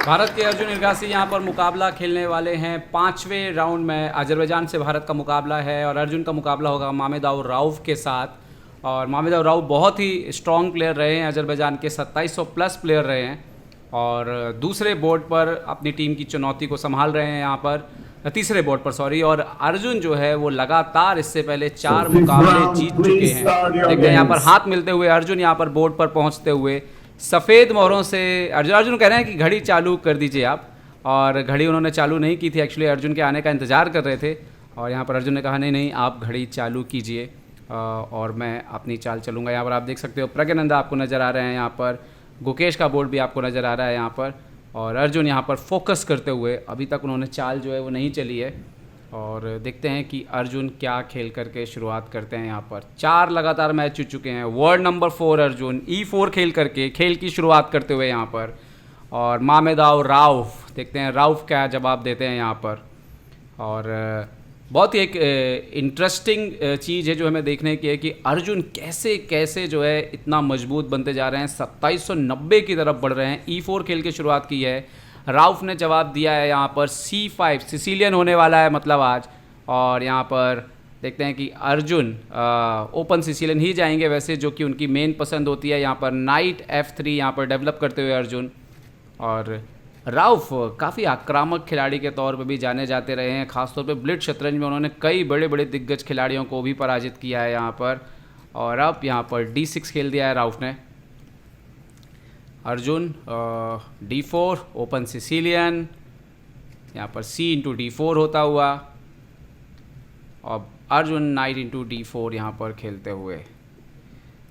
भारत के अर्जुन इरगासी यहाँ पर मुकाबला खेलने वाले हैं। 5वें राउंड में अजरबैजान से भारत का मुकाबला है और अर्जुन का मुकाबला होगा मामेदाव राउफ के साथ। और मामेदाव राउफ बहुत ही स्ट्रॉन्ग प्लेयर रहे हैं, अजरबैजान के 2700 प्लस प्लेयर रहे हैं और दूसरे बोर्ड पर अपनी टीम की चुनौती को संभाल रहे हैं यहाँ पर, तीसरे बोर्ड पर सॉरी। और अर्जुन जो है वो लगातार इससे पहले 4 मुकाबले जीत चुके हैं। देखते हैं यहाँ पर हाथ मिलते हुए अर्जुन यहाँ पर बोर्ड पर पहुँचते हुए सफ़ेद मोहरों से अर्जुन कह रहे हैं कि घड़ी चालू कर दीजिए आप, और घड़ी उन्होंने चालू नहीं की थी। एक्चुअली अर्जुन के आने का इंतज़ार कर रहे थे और यहाँ पर अर्जुन ने कहा नहीं आप घड़ी चालू कीजिए और मैं अपनी चाल चलूँगा। यहाँ पर आप देख सकते हो प्रज्ञानंदा आपको नज़र आ रहे हैं, यहाँ पर गुकेश का बोर्ड भी आपको नज़र आ रहा है यहाँ पर। और अर्जुन यहाँ पर फोकस करते हुए, अभी तक उन्होंने चाल जो है वो नहीं चली है और देखते हैं कि अर्जुन क्या खेल करके शुरुआत करते हैं। यहाँ पर 4 लगातार मैच जीत चुके हैं। वर्ल्ड नंबर 4 अर्जुन E4 खेल करके खेल की शुरुआत करते हुए यहाँ पर। और मामेदाव राउफ, देखते हैं राउफ क्या जवाब देते हैं यहाँ पर। और बहुत ही एक इंटरेस्टिंग चीज़ है जो हमें देखने की है कि अर्जुन कैसे कैसे जो है इतना मजबूत बनते जा रहे हैं, 2790 की तरफ बढ़ रहे हैं। E4 खेल की शुरुआत की है, राउफ ने जवाब दिया है यहाँ पर C5, सिसिलियन होने वाला है मतलब आज। और यहाँ पर देखते हैं कि अर्जुन ओपन सिसिलियन ही जाएंगे वैसे, जो कि उनकी मेन पसंद होती है। यहाँ पर नाइट F3 यहाँ पर डेवलप करते हुए अर्जुन। और राउफ काफ़ी आक्रामक खिलाड़ी के तौर पे भी जाने जाते रहे हैं, ख़ासतौर पे ब्लिट्ज शतरंज में उन्होंने कई बड़े बड़े दिग्गज खिलाड़ियों को भी पराजित किया है यहाँ पर। और अब यहाँ पर D6 खेल दिया है राउफ ने। अर्जुन D4 ओपन सिसिलियन, यहाँ पर C इंटू D4 होता हुआ। अब अर्जुन नाइट इंटू D4 यहाँ पर खेलते हुए,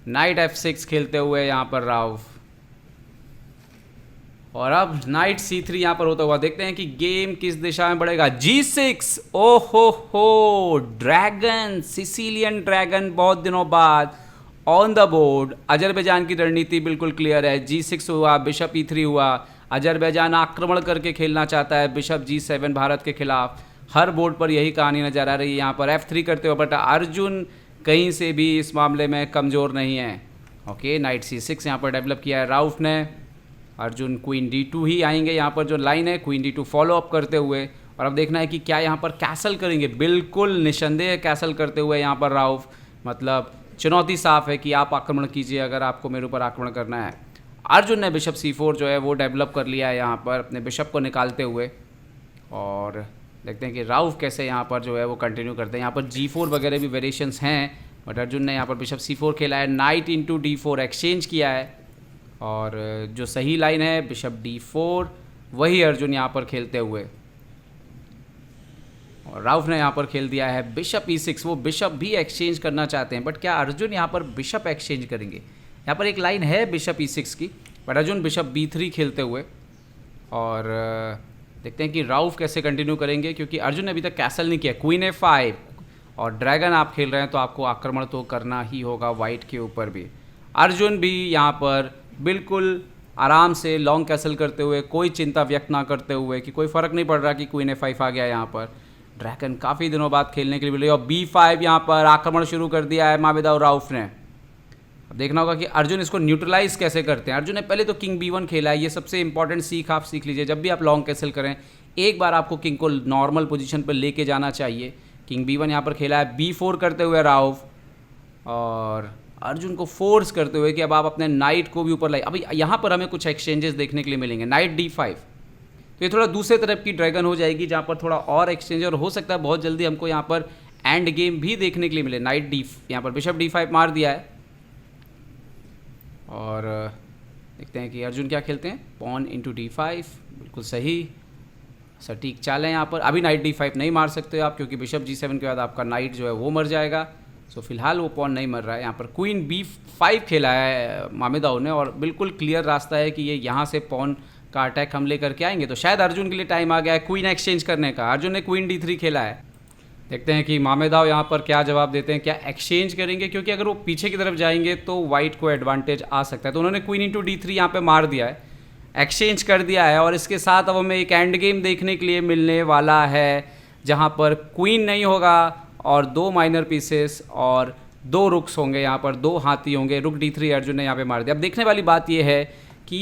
नाइट F6 खेलते हुए यहाँ पर राउफ। और अब नाइट C3 यहाँ पर होता हुआ। देखते हैं कि गेम किस दिशा में बढ़ेगा। G6, ओहो ड्रैगन, सिसिलियन ड्रैगन बहुत दिनों बाद ऑन द बोर्ड। अजरबैजान की रणनीति बिल्कुल क्लियर है। G6 हुआ, बिशप E3 हुआ। अजरबैजान आक्रमण करके खेलना चाहता है बिशप G7 भारत के खिलाफ। हर बोर्ड पर यही कहानी नज़र आ रही है। यहाँ पर F3 करते हुए, बट अर्जुन कहीं से भी इस मामले में कमज़ोर नहीं है। ओके, नाइट C6 यहाँ पर डेवलप किया है राउफ ने। अर्जुन क्वीन D2 ही आएंगे यहाँ पर, जो लाइन है क्वीन D2 फॉलो अप करते हुए। और अब देखना है कि क्या यहाँ पर कैसल करेंगे। बिल्कुल निसंदेह कैसल करते हुए यहाँ पर राउफ, मतलब चुनौती साफ है कि आप आक्रमण कीजिए अगर आपको मेरे ऊपर आक्रमण करना है। अर्जुन ने बिशप C4 जो है वो डेवलप कर लिया है यहाँ पर अपने बिशप को निकालते हुए। और देखते हैं कि राउफ कैसे यहाँ पर जो है वो कंटिन्यू करते हैं। यहाँ पर G4 वगैरह भी वेरिएशंस हैं, बट अर्जुन ने यहाँ पर बिशप C4 खेला है, नाइट इंटू D4 एक्सचेंज किया है। और जो सही लाइन है बिशप D4, वही अर्जुन यहाँ पर खेलते हुए। और राउफ ने यहाँ पर खेल दिया है बिशप E6। वो बिशप भी एक्सचेंज करना चाहते हैं, बट क्या अर्जुन यहाँ पर बिशप एक्सचेंज करेंगे? यहाँ पर एक लाइन है बिशप E6 की, बट अर्जुन बिशप B3 खेलते हुए। और देखते हैं कि राउफ कैसे कंटिन्यू करेंगे, क्योंकि अर्जुन ने अभी तक कैसल नहीं किया। क्वीन A5 और ड्रैगन आप खेल रहे हैं तो आपको आक्रमण तो करना ही होगा वाइट के ऊपर भी। अर्जुन भी यहाँ पर बिल्कुल आराम से लॉन्ग कैसल करते हुए, कोई चिंता व्यक्त ना करते हुए कि कोई फ़र्क नहीं पड़ रहा कि क्वीन A5 आ गया। यहाँ पर ड्रैगन काफ़ी दिनों बाद खेलने के लिए मिले और B5 यहाँ पर आक्रमण शुरू कर दिया है मामेदाव राउफ ने। अब देखना होगा कि अर्जुन इसको न्यूट्रलाइज कैसे करते हैं। अर्जुन ने पहले तो किंग B1 खेला है, ये सबसे इंपॉर्टेंट सीख आप सीख लीजिए। जब भी आप लॉन्ग कैसल करें, एक बार आपको किंग को नॉर्मल पोजीशन पर लेके जाना चाहिए। किंग B1 यहाँ पर खेला है, B4 करते हुए राउफ। और अर्जुन को फोर्स करते हुए कि अब आप अपने नाइट को भी ऊपर लाइए। अभी यहाँ पर हमें कुछ एक्सचेंजेस देखने के लिए मिलेंगे। नाइट D5, तो ये थोड़ा दूसरे तरफ की ड्रैगन हो जाएगी, जहाँ पर थोड़ा और एक्सचेंज, और हो सकता है बहुत जल्दी हमको यहाँ पर एंड गेम भी देखने के लिए मिले। नाइट D, यहाँ पर बिशप D5 मार दिया है। और देखते हैं कि अर्जुन क्या खेलते हैं। पॉन इंटू D5, बिल्कुल सही सटीक चाल है यहाँ पर। अभी नाइट D5 नहीं मार सकते आप, क्योंकि बिशप G7 के बाद आपका नाइट जो है वो मर जाएगा। सो फिलहाल वो पॉन नहीं मर रहा है। यहाँ पर क्वीन B5 खेला है मामेदाव ने, और बिल्कुल क्लियर रास्ता है कि ये यहाँ से पॉन का अटैक हम लेकर के आएंगे। तो शायद अर्जुन के लिए टाइम आ गया है क्वीन एक्सचेंज करने का। अर्जुन ने क्वीन D3 खेला है। देखते हैं कि मामेदाव यहाँ पर क्या जवाब देते हैं, क्या एक्सचेंज करेंगे, क्योंकि अगर वो पीछे की तरफ जाएंगे तो वाइट को एडवांटेज आ सकता है। तो उन्होंने क्वीन इंटू D3 यहाँ पर मार दिया है, एक्सचेंज कर दिया है। और इसके साथ अब हमें एक एंड गेम देखने के लिए मिलने वाला है, जहाँ पर क्वीन नहीं होगा और 2 माइनर पीसेस और 2 रुक्स होंगे। यहाँ पर 2 हाथी होंगे। रुक D3 अर्जुन ने यहाँ पे मार दिया। अब देखने वाली बात यह है कि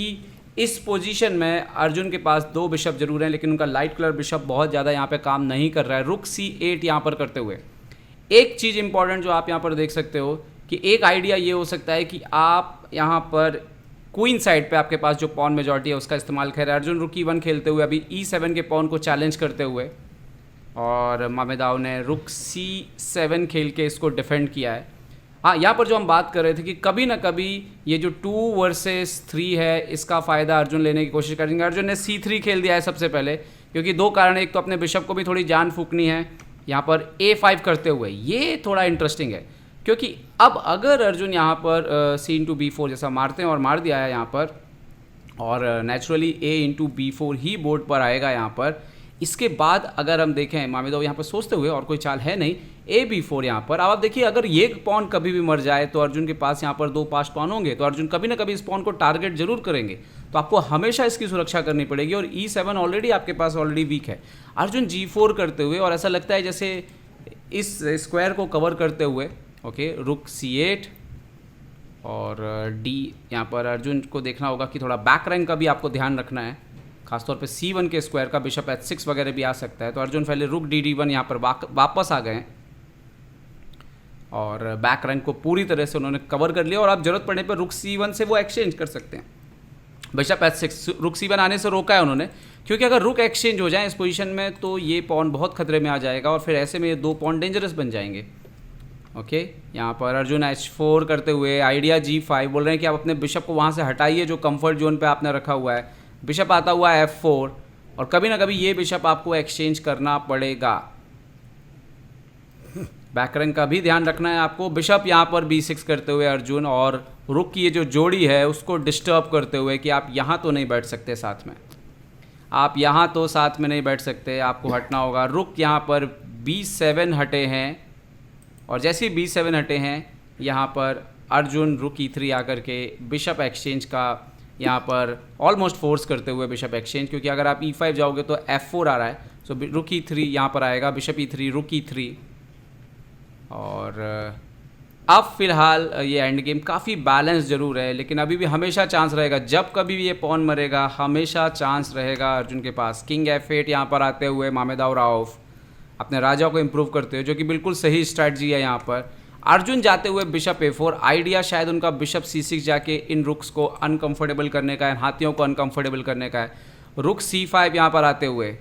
इस पोजीशन में अर्जुन के पास 2 बिशप जरूर हैं, लेकिन उनका लाइट कलर बिशप बहुत ज़्यादा यहाँ पे काम नहीं कर रहा है। रुक C8 यहाँ पर करते हुए एक चीज़ इंपॉर्टेंट जो आप यहाँ पर देख सकते हो कि एक आइडिया ये हो सकता है कि आप यहाँ पर क्वीन साइड पे आपके पास जो पॉन मेजॉरिटी है उसका इस्तेमाल कर रहे हैं। अर्जुन रुक E1 खेलते हुए अभी E7 के पॉन को चैलेंज करते हुए, और मामेदाव ने रुक C7 खेल के इसको डिफेंड किया है। हाँ, यहाँ पर जो हम बात कर रहे थे कि कभी ना कभी ये जो 2 वर्सेस 3 है इसका फ़ायदा अर्जुन लेने की कोशिश करेंगे। अर्जुन ने C3 खेल दिया है सबसे पहले, क्योंकि 2 कारण, एक तो अपने बिशप को भी थोड़ी जान फूकनी है यहाँ पर A5 करते हुए। ये थोड़ा इंटरेस्टिंग है, क्योंकि अब अगर अर्जुन यहाँ पर C/B4 जैसा मारते हैं और मार दिया है यहाँ पर, और नेचुरली A/B4 ही बोर्ड पर आएगा यहाँ पर। इसके बाद अगर हम देखें मामेदाव यहाँ पर सोचते हुए, और कोई चाल है नहीं, A/B4 यहाँ पर। अब आप देखिए, अगर ये पॉन कभी भी मर जाए तो अर्जुन के पास यहाँ पर 2 पास पॉन होंगे, तो अर्जुन कभी ना कभी इस पॉन को टारगेट जरूर करेंगे। तो आपको हमेशा इसकी सुरक्षा करनी पड़ेगी, और E7 ऑलरेडी आपके पास ऑलरेडी वीक है। अर्जुन G4 करते हुए, और ऐसा लगता है जैसे इस स्क्वायर को कवर करते हुए, ओके, रुक C8 और D यहाँ पर अर्जुन को देखना होगा कि थोड़ा बैक रैंक का भी आपको ध्यान रखना है, खासतौर पे C1 के स्क्वायर का बिशप H6 वगैरह भी आ सकता है। तो अर्जुन पहले रुक D/D1 यहाँ पर वापस आ गए, और बैक रैंक को पूरी तरह से उन्होंने कवर कर लिया, और अब जरूरत पड़ने पर रुक C1 से वो एक्सचेंज कर सकते हैं। बिशप H6, रुक C1 आने से रोका है उन्होंने, क्योंकि अगर रुक एक्सचेंज हो जाए इस पोजीशन में तो ये पॉन बहुत खतरे में आ जाएगा, और फिर ऐसे में ये 2 पॉन डेंजरस बन जाएंगे। ओके, यहाँ पर अर्जुन H4 करते हुए आइडिया G5 बोल रहे हैं कि आप अपने बिशप को वहाँ से हटाइए जो कंफर्ट जोन पे आपने रखा हुआ है। बिशप आता हुआ है F4, और कभी ना कभी ये बिशप आपको एक्सचेंज करना पड़ेगा। बैक रैंक का भी ध्यान रखना है आपको। बिशप यहाँ पर B6 करते हुए अर्जुन, और रुक की ये जो जोड़ी है उसको डिस्टर्ब करते हुए कि आप यहाँ तो नहीं बैठ सकते साथ में, आप यहाँ तो साथ में नहीं बैठ सकते, आपको हटना होगा। रुक यहाँ पर B7 हटे हैं, और जैसे ही B7 हटे हैं यहाँ पर अर्जुन रुक E3 आकर के बिशप एक्सचेंज का यहाँ पर ऑलमोस्ट फोर्स करते हुए बिशप एक्सचेंज, क्योंकि अगर आप E5 जाओगे तो F4 आ रहा है, सो रुक E3 यहाँ पर आएगा, बिशप E3, रुक E3। और अब फिलहाल ये एंड गेम काफ़ी बैलेंस जरूर है, लेकिन अभी भी हमेशा चांस रहेगा, जब कभी भी ये पॉन मरेगा हमेशा चांस रहेगा अर्जुन के पास। किंग F8 यहाँ पर आते हुए मामेदाव राउफ अपने राजा को इम्प्रूव करते हुए, जो कि बिल्कुल सही स्ट्रैटेजी है। यहाँ पर अर्जुन जाते हुए बिशप A4, आइडिया शायद उनका बिशप C6 जाके इन रुक्स को अनकंफर्टेबल करने का है, हाथियों को अनकंफर्टेबल करने का है। रुक C5 यहाँ पर आते हुए,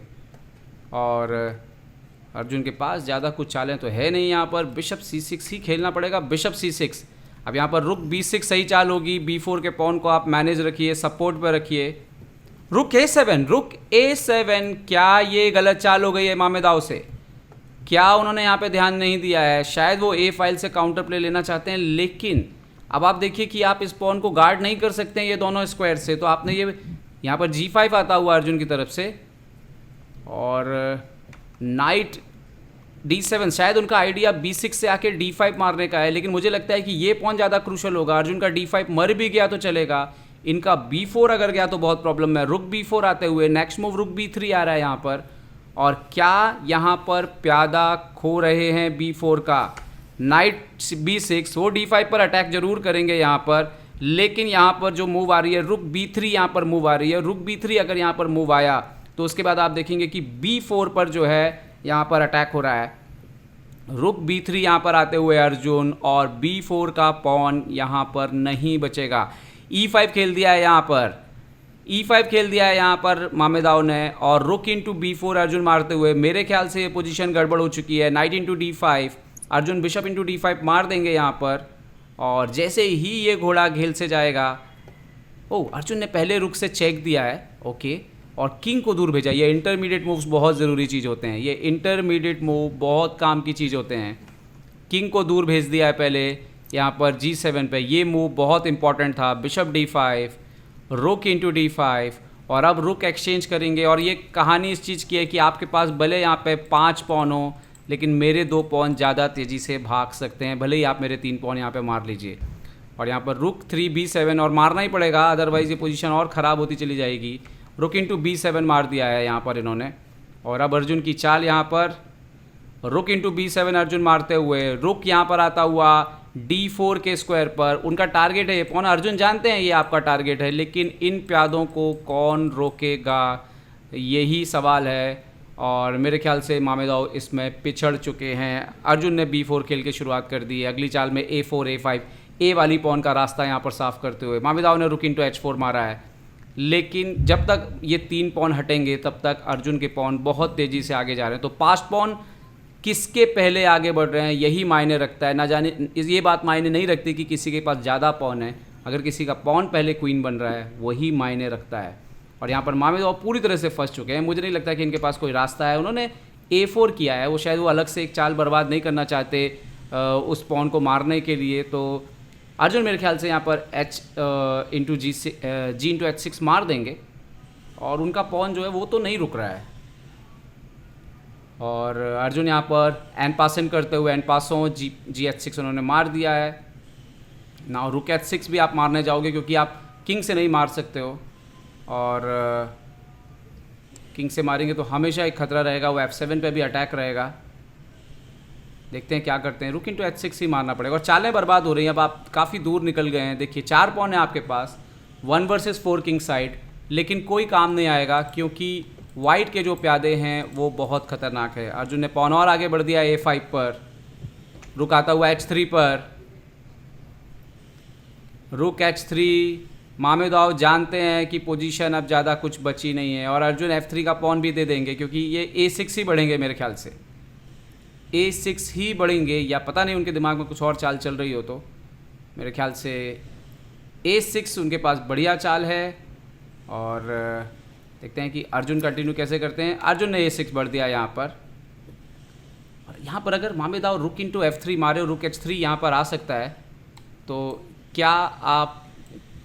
और अर्जुन के पास ज़्यादा कुछ चालें तो है नहीं, यहाँ पर बिशप C6 ही खेलना पड़ेगा। बिशप C6, अब यहाँ पर रुक B6 सही चाल होगी। B4 के पॉन को आप मैनेज रखिए, सपोर्ट पर रखिए। रुक A7, रुक A7, क्या ये गलत चाल हो गई है मामेदाव से? क्या उन्होंने यहाँ पे ध्यान नहीं दिया है? शायद वो A फाइल से काउंटर प्ले लेना चाहते हैं, लेकिन अब आप देखिए कि आप इस पॉन को गार्ड नहीं कर सकते हैं ये दोनों स्क्वायर से, तो आपने ये यहाँ पर G5 आता हुआ अर्जुन की तरफ से, और नाइट D7, शायद उनका आइडिया B6 से आके D5 मारने का है, लेकिन मुझे लगता है कि ये पॉन ज़्यादा क्रूशल होगा। अर्जुन का D5 मर भी गया तो चलेगा, इनका B4 अगर गया तो बहुत प्रॉब्लम है। रुक B4 आते हुए नेक्स्ट मूव रुक B3 आ रहा है यहाँ पर, और क्या यहाँ पर प्यादा खो रहे हैं B4 का। नाइट B6, वो D5 पर अटैक जरूर करेंगे यहाँ पर, लेकिन यहाँ पर जो मूव आ रही है रुक B3 यहाँ पर मूव आ रही है। रुक B3 अगर यहाँ पर मूव आया तो उसके बाद आप देखेंगे कि B4 पर जो है यहाँ पर अटैक हो रहा है। रुक B3 यहाँ पर आते हुए अर्जुन, और B4 का पॉन यहाँ पर नहीं बचेगा। E5 खेल दिया है यहाँ पर, E5 खेल दिया है यहाँ पर मामेदाव ने, और रुक इंटू B4 अर्जुन मारते हुए मेरे ख्याल से ये पोजीशन गड़बड़ हो चुकी है। Night into D5, Arjun bishop into D5 मार देंगे यहाँ पर, और जैसे ही ये घोड़ा घेल से जाएगा, ओह अर्जुन ने पहले रुक से चेक दिया है, ओके, और किंग को दूर भेजा। ये इंटरमीडिएट मूव्स बहुत ज़रूरी चीज़ होते हैं, ये इंटरमीडिएट मूव बहुत काम की चीज़ होते हैं। किंग को दूर भेज दिया है पहले यहाँ पर G7 पे, ये मूव बहुत इंपॉर्टेंट था। बिशप D5, रुक इंटू D5, और अब रुक एक्सचेंज करेंगे। और ये कहानी इस चीज़ की है कि आपके पास भले यहाँ पे 5 पॉन हो, लेकिन मेरे 2 पॉन ज़्यादा तेज़ी से भाग सकते हैं, भले ही आप मेरे 3 पॉन यहाँ पे मार लीजिए। और यहाँ पर रुक 3B7, और मारना ही पड़ेगा, अदरवाइज़ ये पोजीशन और ख़राब होती चली जाएगी। रुक इंटू B7 मार दिया है यहाँ पर इन्होंने, और अब अर्जुन की चाल यहाँ पर रुक इंटू B7 अर्जुन मारते हुए, रुक यहाँ पर आता हुआ D4 के स्क्वायर पर। उनका टारगेट है ये पॉन, अर्जुन जानते हैं ये आपका टारगेट है, लेकिन इन प्यादों को कौन रोकेगा, यही सवाल है। और मेरे ख्याल से मामेदाव इसमें पिछड़ चुके हैं। अर्जुन ने B4 खेल के शुरुआत कर दी है। अगली चाल में A4 A5 ए वाली पॉन का रास्ता यहाँ पर साफ करते हुए मामेदाव ने रुक इंटू H4 मारा है, लेकिन जब तक ये 3 पॉन हटेंगे तब तक अर्जुन के पॉन बहुत तेज़ी से आगे जा रहे हैं। तो पास्ट पॉन किसके पहले आगे बढ़ रहे हैं यही मायने रखता है। ना जाने ये बात मायने नहीं रखती कि किसी के पास ज़्यादा पॉन है, अगर किसी का पॉन पहले क्वीन बन रहा है वही मायने रखता है। और यहाँ पर मामेदाव पूरी तरह से फंस चुके हैं। मुझे नहीं लगता कि इनके पास कोई रास्ता है। उन्होंने A4 किया है, वो शायद वो अलग से एक चाल बर्बाद नहीं करना चाहते उस पॉन को मारने के लिए। तो अर्जुन मेरे ख्याल से यहाँ पर G इंटू H6 मार देंगे और उनका पॉन जो है वो तो नहीं रुक रहा है। और अर्जुन यहाँ पर एन पासन करते हुए एन पासों जी H6 उन्होंने मार दिया है ना। रुक H6 भी आप मारने जाओगे क्योंकि आप किंग से नहीं मार सकते हो, और किंग से मारेंगे तो हमेशा एक खतरा रहेगा, वो F7 पे भी अटैक रहेगा। देखते हैं क्या करते हैं। रुक इंटू H6 ही मारना पड़ेगा और चालें बर्बाद हो रही हैं। अब आप काफ़ी दूर निकल गए हैं। देखिए 4 पॉन है आपके पास, 1 वर्सेस 4 किंग साइड, लेकिन कोई काम नहीं आएगा क्योंकि वाइट के जो प्यादे हैं वो बहुत ख़तरनाक है। अर्जुन ने पॉन और आगे बढ़ दिया A5 पर, रुक आता हुआ H3 पर, रुक H3। मामेदाव जानते हैं कि पोजीशन अब ज़्यादा कुछ बची नहीं है और अर्जुन F3 का पॉन भी दे देंगे क्योंकि ये A6 ही बढ़ेंगे। मेरे ख्याल से A6 ही बढ़ेंगे, या पता नहीं उनके दिमाग में कुछ और चाल चल रही हो। तो मेरे ख्याल से A6 उनके पास बढ़िया चाल है। और देखते हैं कि अर्जुन कंटिन्यू कैसे करते हैं। अर्जुन ने A6 बढ़ दिया यहाँ पर। यहाँ पर अगर मामेदाव रुक इंटू F3 मारे और रुक H3 यहाँ पर आ सकता है, तो क्या आप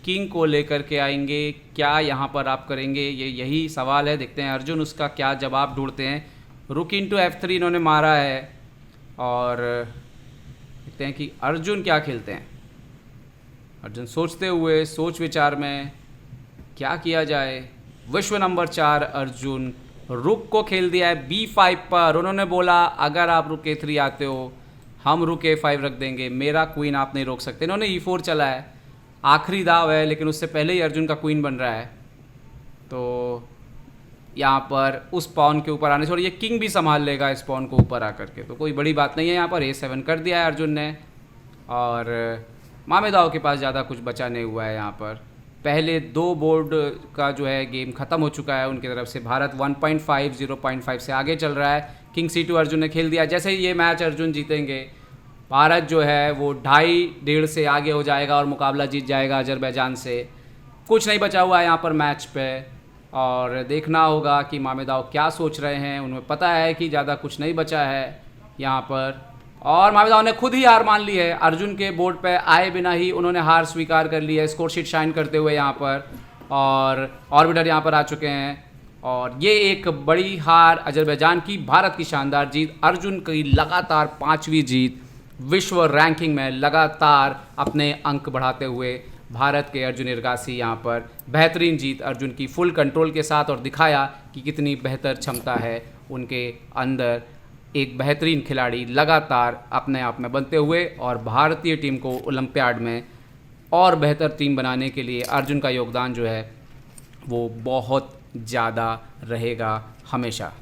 किंग को लेकर के आएंगे, क्या यहाँ पर आप करेंगे, यही सवाल है। देखते हैं अर्जुन उसका क्या जवाब ढूंढते हैं। रुक इंटू F3 इन्होंने मारा है और देखते हैं कि अर्जुन क्या खेलते हैं। अर्जुन सोचते हुए सोच विचार में क्या किया जाए। विश्व नंबर 4 अर्जुन रुक को खेल दिया है B5 पर। उन्होंने बोला अगर आप रुक A3 आते हो हम रुक A5 रख देंगे, मेरा क्वीन आप नहीं रोक सकते। इन्होंने E4 चला है, आखिरी दाव है, लेकिन उससे पहले ही अर्जुन का क्वीन बन रहा है। तो यहाँ पर उस पॉन के ऊपर आने से, और ये किंग भी संभाल लेगा इस पॉन को ऊपर आकर के, तो कोई बड़ी बात नहीं है। यहाँ पर A7 कर दिया है अर्जुन ने और मामेदाव के पास ज़्यादा कुछ बचा नहीं हुआ है। यहाँ पर पहले 2 बोर्ड का जो है गेम ख़त्म हो चुका है उनकी तरफ से। भारत 1.5 0.5 से आगे चल रहा है। किंग C2 अर्जुन ने खेल दिया। जैसे ही ये मैच अर्जुन जीतेंगे भारत जो है वो 2.5 से आगे हो जाएगा और मुकाबला जीत जाएगा अजरबैजान से। कुछ नहीं बचा हुआ है यहाँ पर मैच पे और देखना होगा कि मामेदाव क्या सोच रहे हैं। उन्हें पता है कि ज़्यादा कुछ नहीं बचा है यहाँ पर, और मामेदाव ने खुद ही हार मान ली है। अर्जुन के बोर्ड पे आए बिना ही उन्होंने हार स्वीकार कर ली है, स्कोर शीट शाइन करते हुए यहाँ पर। और ऑर्बिटर यहाँ पर आ चुके हैं और ये एक बड़ी हार अजरबैजान की। भारत की शानदार जीत, अर्जुन की लगातार 5वीं जीत, विश्व रैंकिंग में लगातार अपने अंक बढ़ाते हुए भारत के अर्जुन इरगासी यहाँ पर बेहतरीन जीत अर्जुन की फुल कंट्रोल के साथ, और दिखाया कि कितनी बेहतर क्षमता है उनके अंदर। एक बेहतरीन खिलाड़ी लगातार अपने आप में बनते हुए, और भारतीय टीम को ओलंपियाड में और बेहतर टीम बनाने के लिए अर्जुन का योगदान जो है वो बहुत ज़्यादा रहेगा हमेशा।